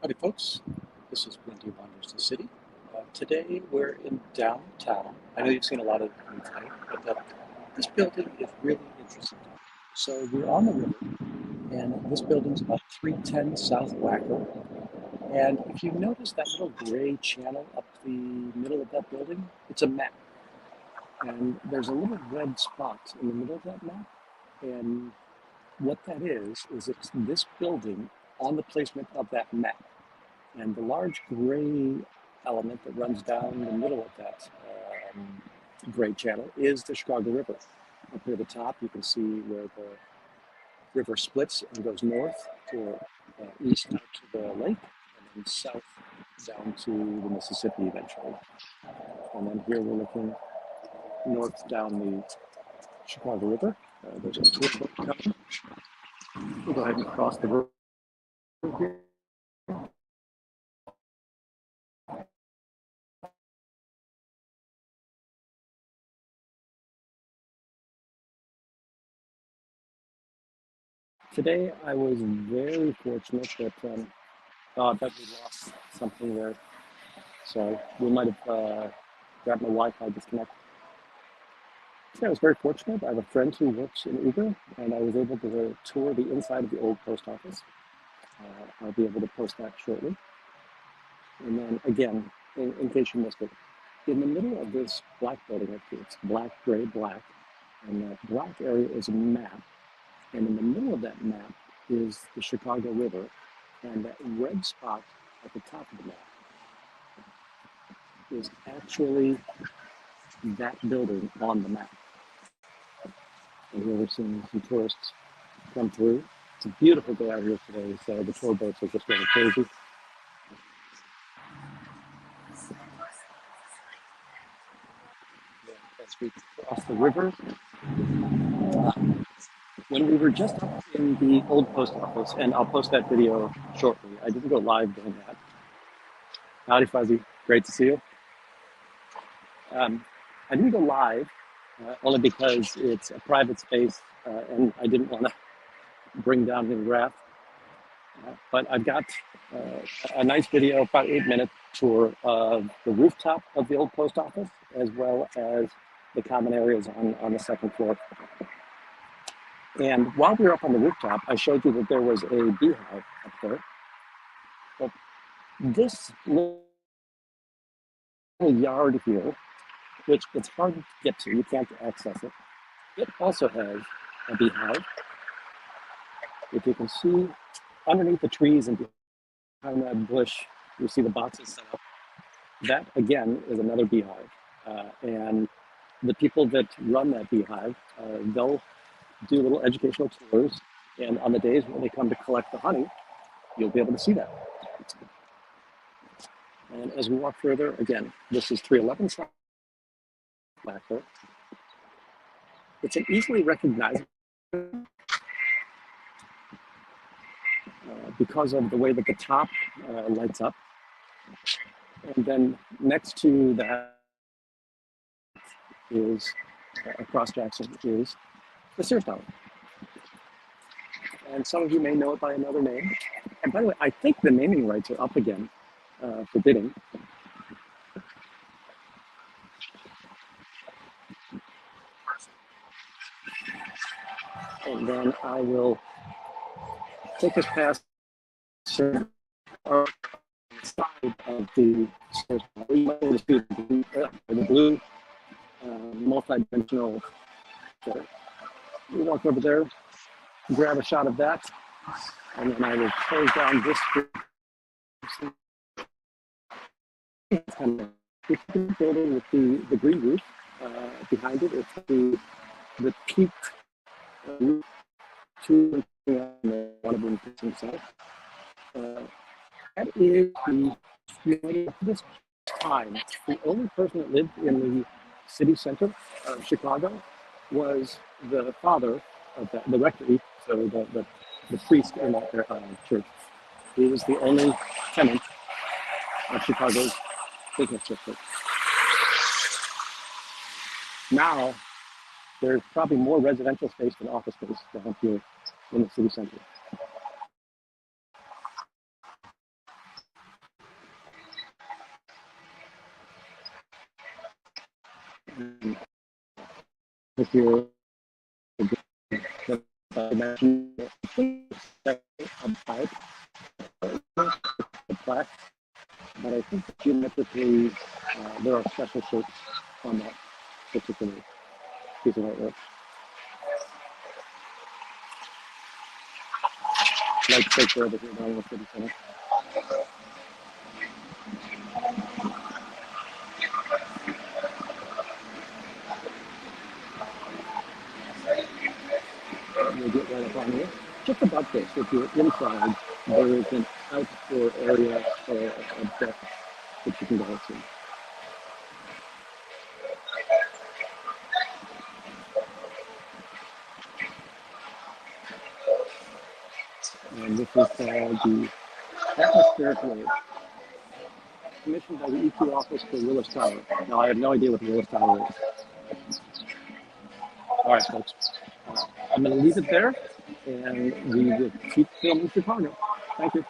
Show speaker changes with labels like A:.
A: Howdy folks, this is Wendy Wanders the City. Today we're in downtown. I know you've seen a lot of them today, but this building is really interesting. So we're on the river, and this building's about 310 South Wacker. And if you notice that little gray channel up the middle of that building, it's a map. And there's a little red spot in the middle of that map. And what that is it's this building on the placement of that map. And the large gray element that runs down the middle of that gray channel is the Chicago River. Up near the top, you can see where the river splits and goes north or east out to the lake, and then south down to the Mississippi eventually. And then here we're looking north down the Chicago River. There's a tour boat coming. We'll go ahead and cross the river here. Today, I was very fortunate that that we lost something there. So we might have got my Wi-Fi disconnect. Yeah, I was very fortunate. I have a friend who works in Uber, and I was able to tour the inside of the old post office. I'll be able to post that shortly. And then again, in case you missed it, in the middle of this black building, it's black, gray, black, and that black area is a map. And in the middle of that map is the Chicago River, and that red spot at the top of the map is actually that building on the map. And here we're seeing some tourists come through. It's a beautiful day out here today, so the tour boats are just going crazy. As we cross the river, when we were just up in the old post office, and I'll post that video shortly. I didn't go live during that. Howdy Fuzzy, great to see you. I didn't go live only because it's a private space and I didn't want to bring down any wrath. But I've got a nice video, about 8-minute tour of the rooftop of the old post office, as well as the common areas on the second floor. And while we were up on the rooftop, I showed you that there was a beehive up there. But this little yard here, which it's hard to get to, you can't access it. It also has a beehive. If you can see underneath the trees and behind that bush, you see the boxes set up. That again is another beehive. And the people that run that beehive, they'll do little educational tours. And on the days when they come to collect the honey, you'll be able to see that. And as we walk further, again, this is 311 South Wacker. It's an easily recognizable because of the way that the top lights up. And then next to that is, across Jackson, is the Sears Tower. And some of you may know it by another name. And by the way, I think the naming rights are up again for bidding. And then I will take us past our side of the Sears Tower. You might want to see the blue multi-dimensional. We walk over there, grab a shot of that, and then I will close down this building with the green roof behind it. It's the peaked roof to one of them himself. That is this time, the only person that lived in the city center of Chicago was the father of the rectory, so the priest in that church. He was the only tenant of Chicago's business district. Now, there's probably more residential space than office space down here in the city center. And if you're imagine a pipe, a plaque, but I think geometrically there are special shapes on that particular piece of artwork. Like take care of it here down in the city center. You'll get right up on here. Just above this, if you're inside, there is an outdoor area or a deck that you can go to. And this is called the Atmospheric Wave, commissioned by the EQ office for Willis Tower. Now, I have no idea what the Willis Tower is. All right, folks. I'm going to leave it there, and we will keep filming Chicago. Thank you.